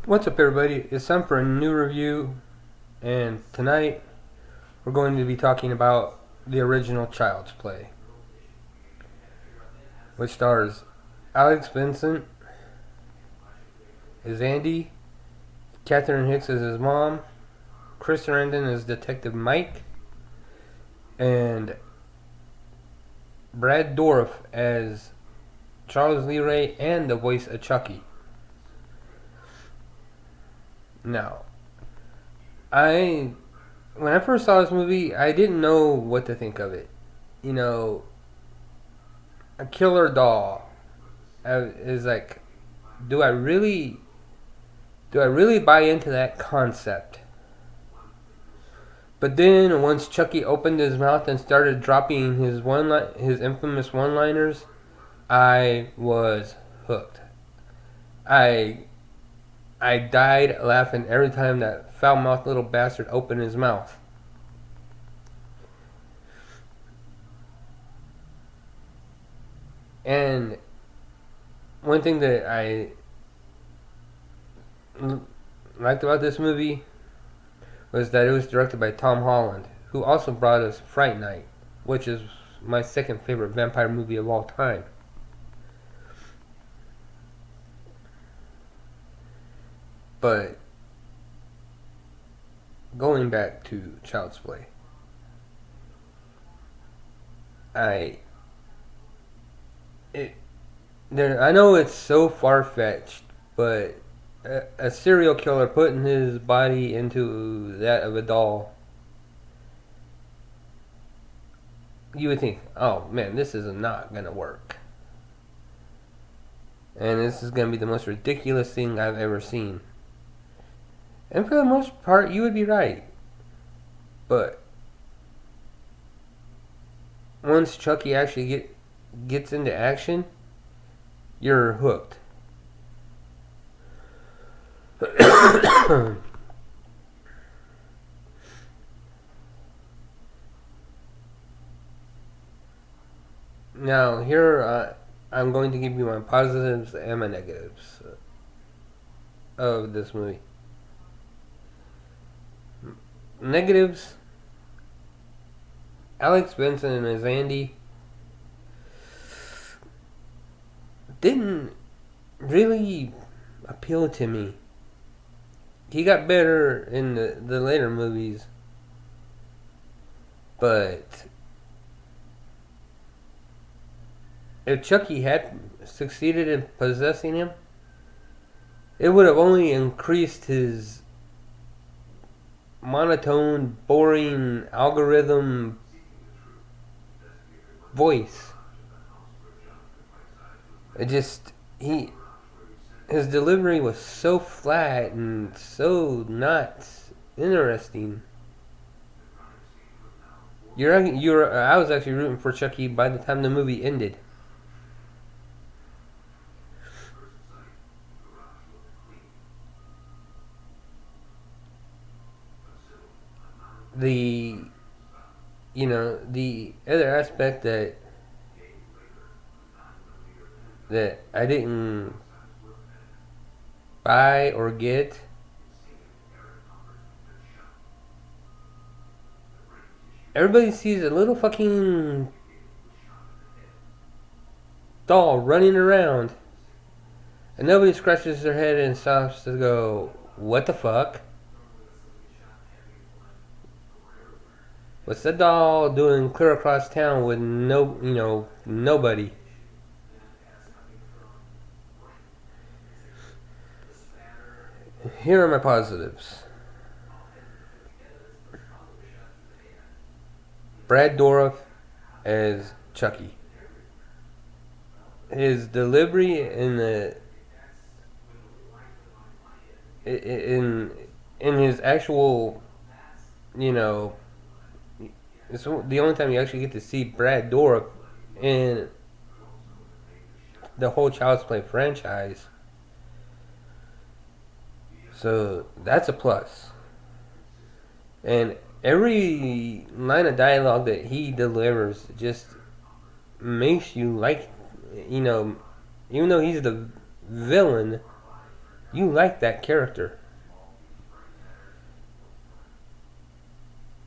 What's up, everybody? It's time for a new review, and tonight we're going to be talking about the original Child's Play, which stars Alex Vincent as Andy, Catherine Hicks as his mom, Chris Sarandon as Detective Mike, and Brad Dourif as Charles Lee Ray and the voice of Chucky. Now, when I first saw this movie, I didn't know what to think of it. You know, a killer doll is like, do I really buy into that concept? But then once Chucky opened his mouth and started dropping his infamous one-liners, I was hooked. I died laughing every time that foul-mouthed little bastard opened his mouth. And one thing that I liked about this movie was that it was directed by Tom Holland, who also brought us Fright Night, which is my second favorite vampire movie of all time. But going back to Child's Play, I know it's so far-fetched, but a serial killer putting his body into that of a doll, you would think, oh man, this is not gonna work. And this is gonna be the most ridiculous thing I've ever seen. And for the most part, you would be right. But once Chucky actually gets into action, you're hooked. Now, here I'm going to give you my positives and my negatives of this movie. Negatives: Alex Vincent as Andy didn't really appeal to me. He got better in the later movies, but if Chucky had succeeded in possessing him, it would have only increased his monotone, boring, algorithm voice. His delivery was so flat and so not interesting. I was actually rooting for Chucky by the time the movie ended. The other aspect that I didn't buy or get, everybody sees a little fucking doll running around and nobody scratches their head and stops to go, what the fuck? What's the doll doing clear across town with nobody? Here are my positives. Brad Dourif as Chucky. His delivery in his actual, it's the only time you actually get to see Brad Dourif in the whole Child's Play franchise. So that's a plus. And every line of dialogue that he delivers just makes you like, even though he's the villain, You like that character.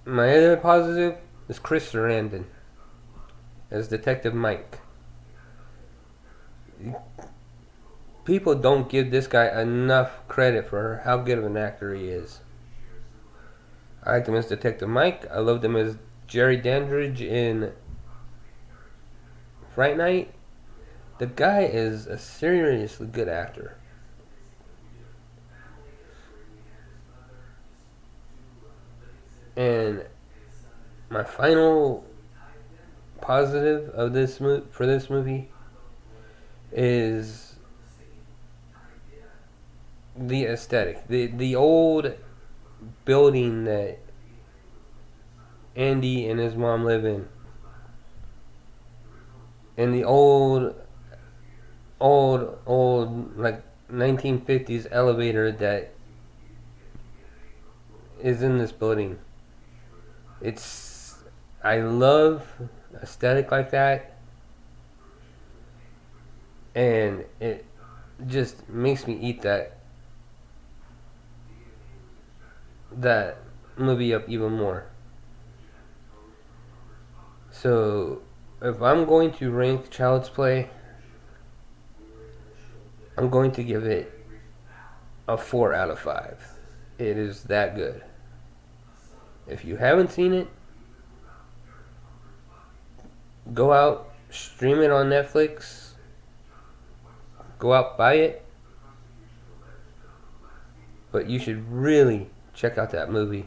My other positive is Chris Sarandon as Detective Mike. People don't give this guy enough credit for how good of an actor he is. I liked him as Detective Mike. I loved him as Jerry Dandridge in Fright Night. The guy is a seriously good actor. And my final positive of for this movie is the aesthetic. The old building that Andy and his mom live in. And the old like 1950s elevator that is in this building. I love aesthetic like that, and it just makes me eat that movie up even more. So if I'm going to rank Child's Play, I'm going to give it a 4 out of 5. It is that good. If you haven't seen it, go out, stream it on Netflix, go out, buy it. But you should really check out that movie.